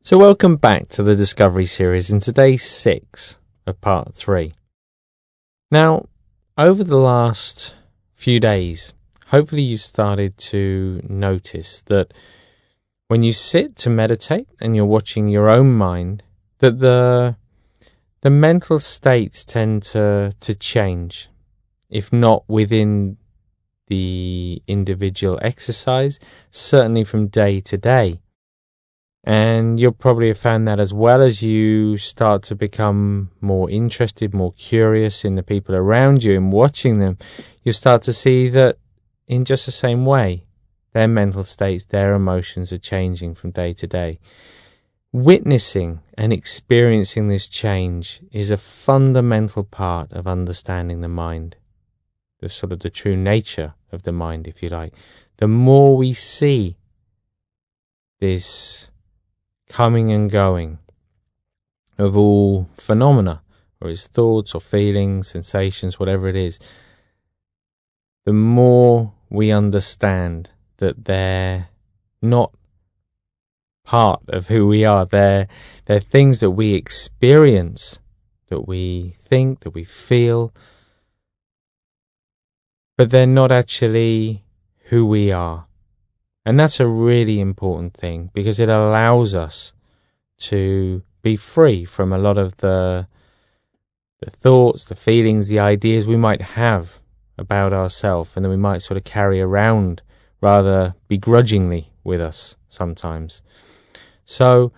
So welcome back to the Discovery series in today's 6 of part 3. Now, over the last few days, hopefully you've started to notice that when you sit to meditate and you're watching your own mind, that the mental states tend to change, if not within the individual exercise, certainly from day to day. And you'll probably have found that as well as you start to become more interested, more curious in the people around you and watching them, you'll start to see that in just the same way, their mental states, their emotions are changing from day to day. Witnessing and experiencing this change is a fundamental part of understanding the mind, the sort of the true nature of the mind, if you like. The more we see this coming and going of all phenomena, or his thoughts or feelings, sensations, whatever it is, the more we understand that they're not part of who we are. They're things that we experience, that we think, that we feel, but they're not actually who we are. And that's a really important thing, because it allows us to be free from a lot of the thoughts, the feelings, the ideas we might have about ourselves, and that we might sort of carry around rather begrudgingly with us sometimes. So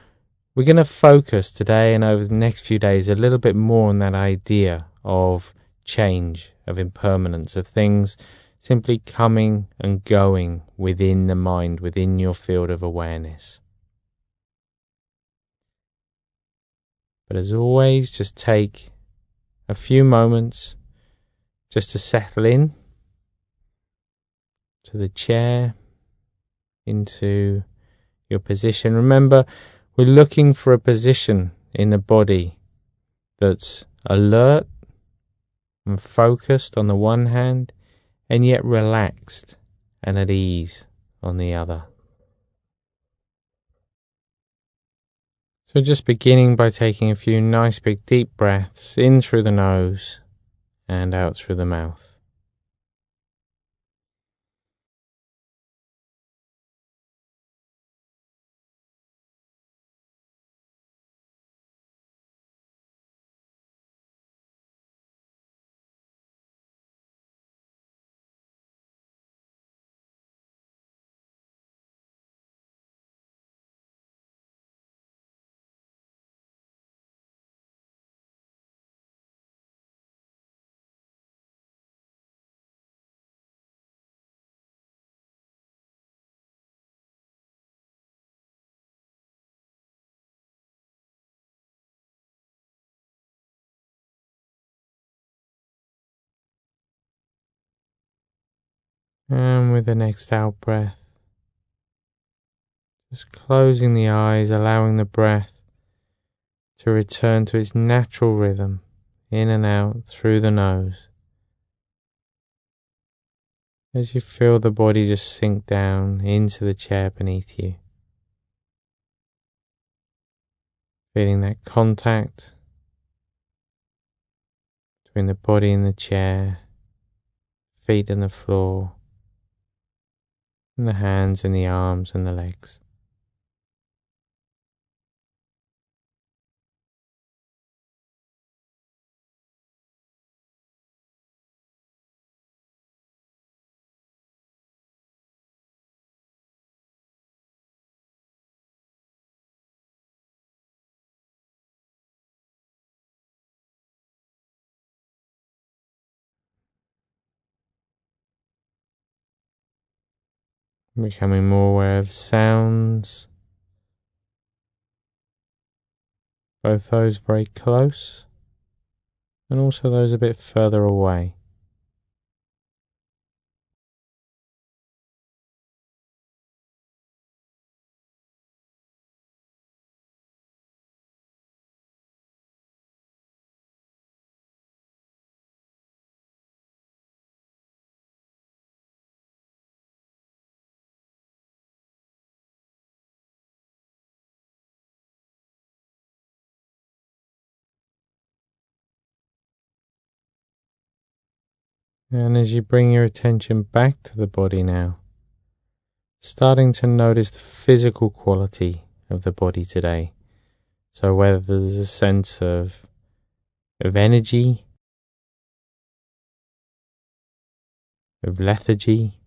we're going to focus today and over the next few days a little bit more on that idea of change, of impermanence, of things simply coming and going within the mind, within your field of awareness. But as always, just take a few moments just to settle in to the chair, into your position. Remember, we're looking for a position in the body that's alert and focused on the one hand, and yet relaxed and at ease on the other. So just beginning by taking a few nice big deep breaths in through the nose and out through the mouth. And with the next out breath, just closing the eyes, allowing the breath to return to its natural rhythm, in and out through the nose. As you feel the body just sink down into the chair beneath you. Feeling that contact between the body and the chair, feet and the floor, and the hands and the arms and the legs. Becoming more aware of sounds, both those very close and also those a bit further away. And as you bring your attention back to the body now, starting to notice the physical quality of the body today. So whether there's a sense of energy, of lethargy,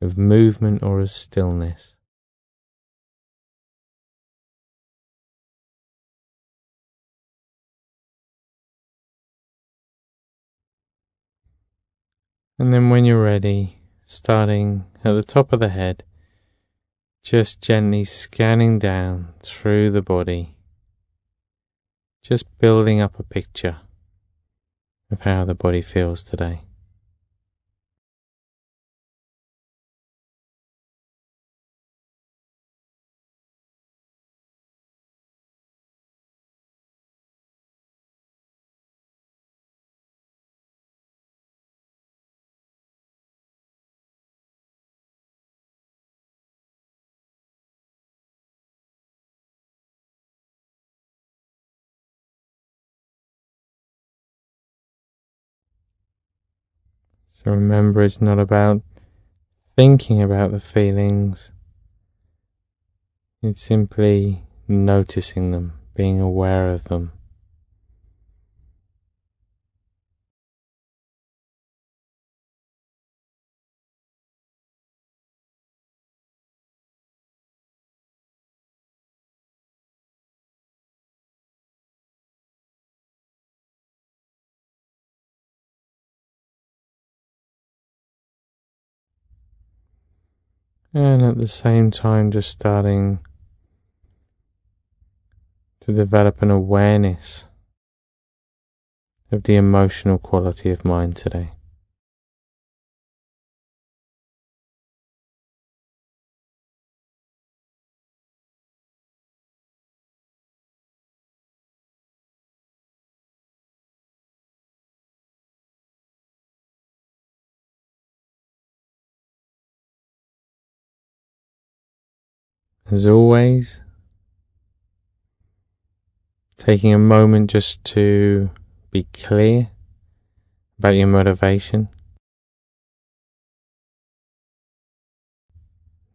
of movement, or of stillness. And then when you're ready, starting at the top of the head, just gently scanning down through the body, just building up a picture of how the body feels today. So remember, it's not about thinking about the feelings, it's simply noticing them, being aware of them. And at the same time, just starting to develop an awareness of the emotional quality of mind today. As always, taking a moment just to be clear about your motivation,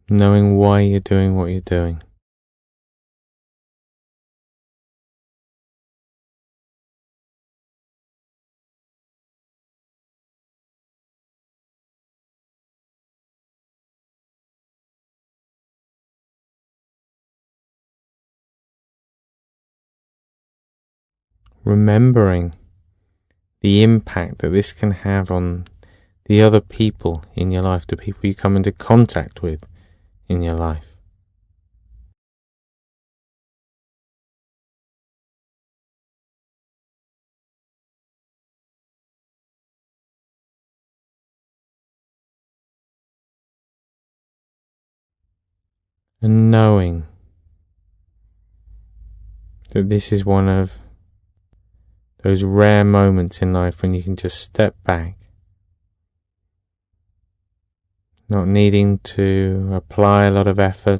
knowing why you're doing what you're doing. Remembering the impact that this can have on the other people in your life, the people you come into contact with in your life. And knowing that this is one of those rare moments in life when you can just step back, not needing to apply a lot of effort,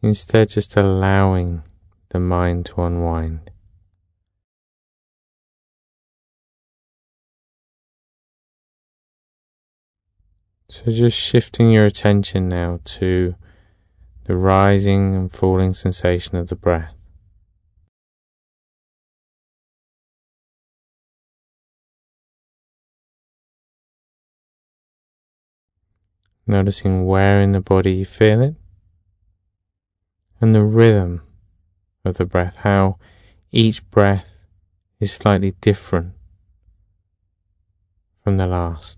instead just allowing the mind to unwind. So just shifting your attention now to the rising and falling sensation of the breath. Noticing where in the body you feel it, and the rhythm of the breath, how each breath is slightly different from the last.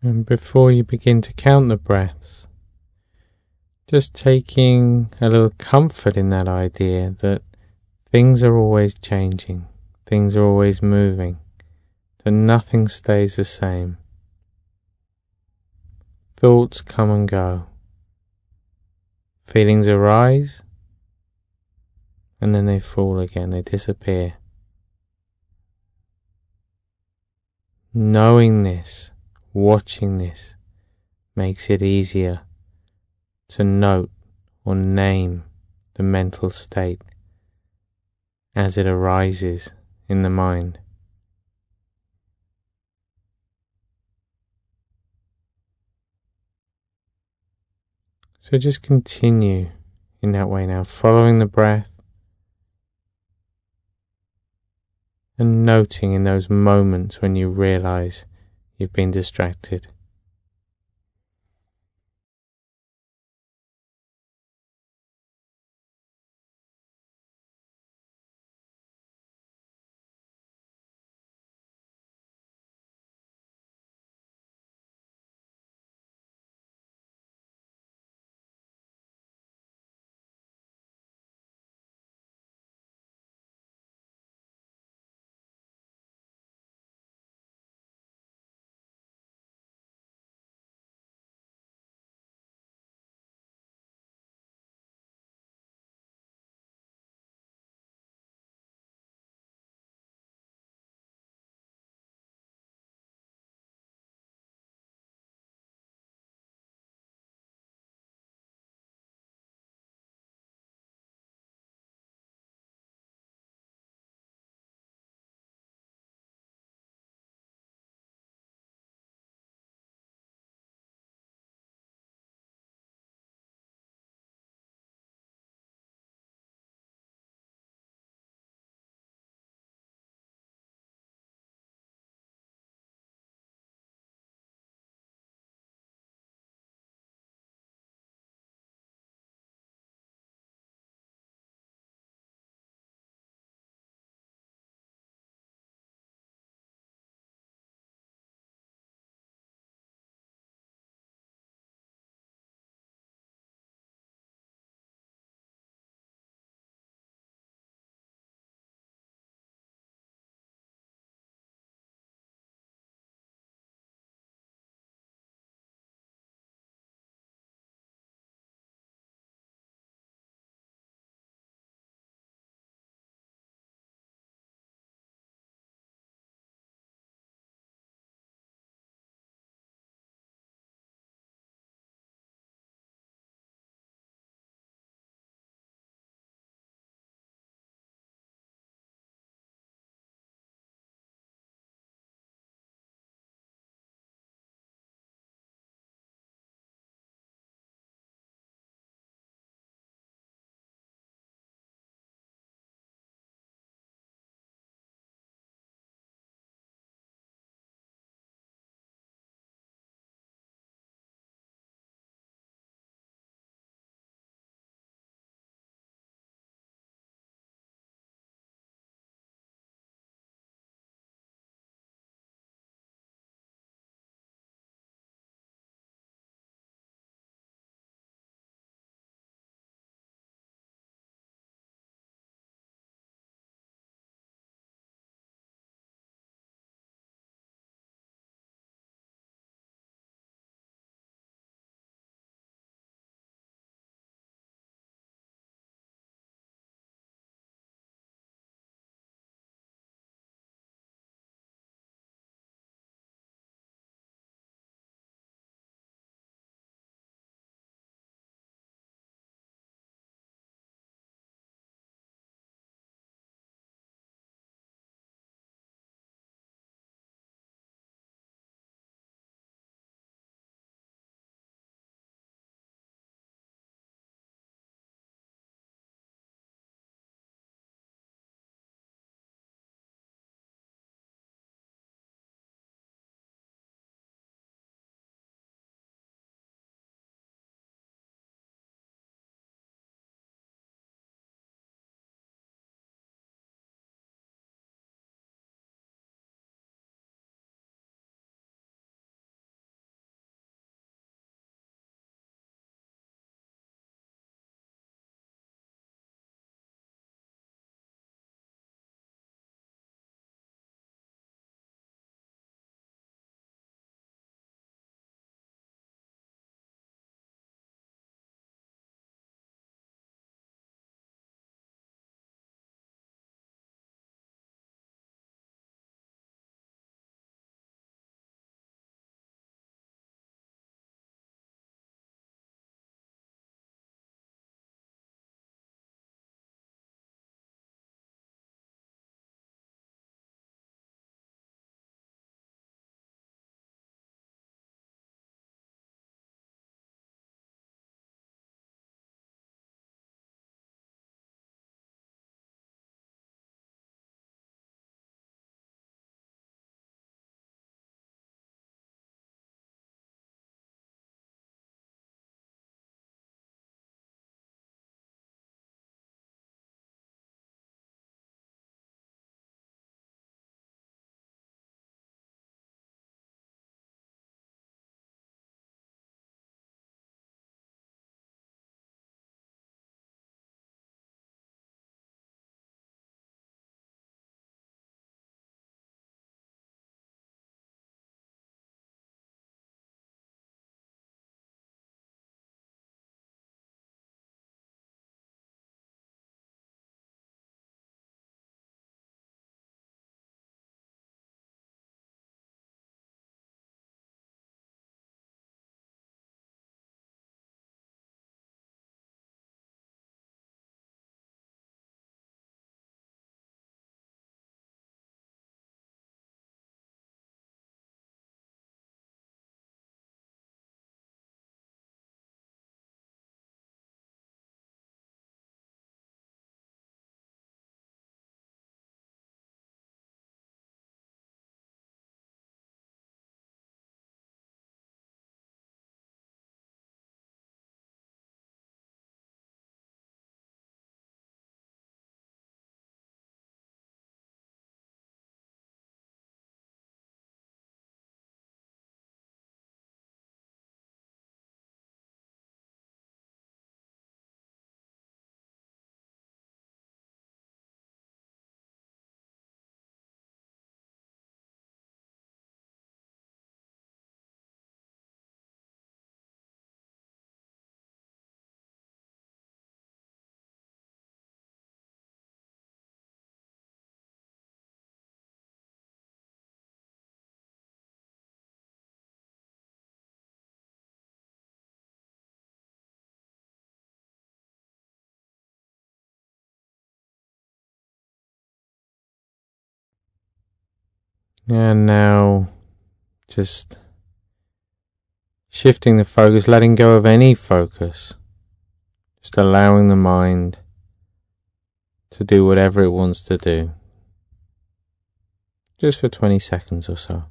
And before you begin to count the breaths, just taking a little comfort in that idea that things are always changing, things are always moving, that nothing stays the same. Thoughts come and go, feelings arise, and then they fall again, they disappear. Knowing this, watching this, makes it easier to note or name the mental state as it arises in the mind. So just continue in that way now, following the breath and noting in those moments when you realize you've been distracted. And now just shifting the focus, letting go of any focus, just allowing the mind to do whatever it wants to do, just for 20 seconds or so.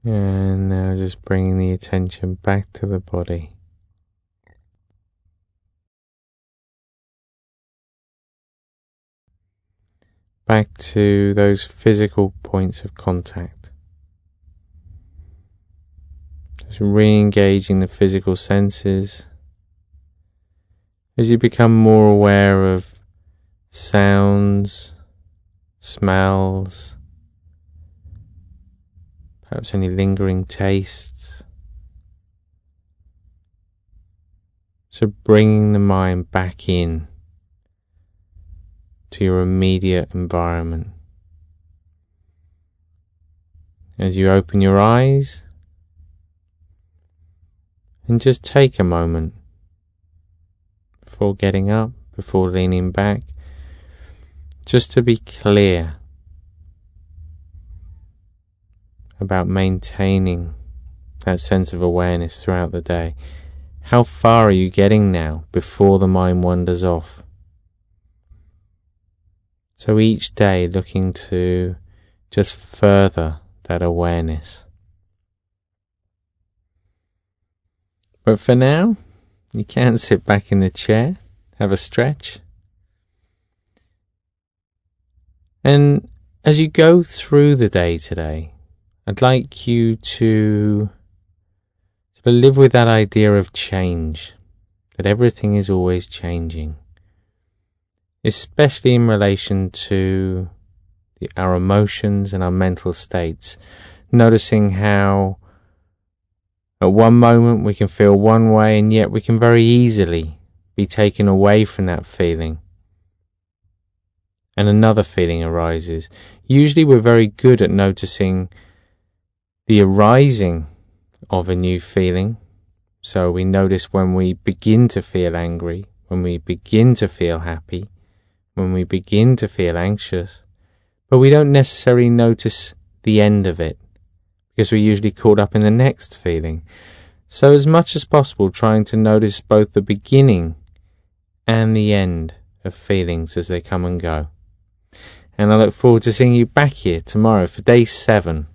And now just bringing the attention back to the body. Back to those physical points of contact. Just re-engaging the physical senses as you become more aware of sounds, smells, perhaps any lingering tastes. So bringing the mind back in to your immediate environment. As you open your eyes, and just take a moment before getting up, before leaning back, just to be clear about maintaining that sense of awareness throughout the day. How far are you getting now before the mind wanders off? So each day looking to just further that awareness. But for now, you can sit back in the chair, have a stretch. And as you go through the day today, I'd like you to live with that idea of change, that everything is always changing, especially in relation to our emotions and our mental states, noticing how at one moment we can feel one way and yet we can very easily be taken away from that feeling and another feeling arises. Usually we're very good at noticing the arising of a new feeling. So we notice when we begin to feel angry, when we begin to feel happy, when we begin to feel anxious, but we don't necessarily notice the end of it because we're usually caught up in the next feeling. So as much as possible, trying to notice both the beginning and the end of feelings as they come and go. And I look forward to seeing you back here tomorrow for day 7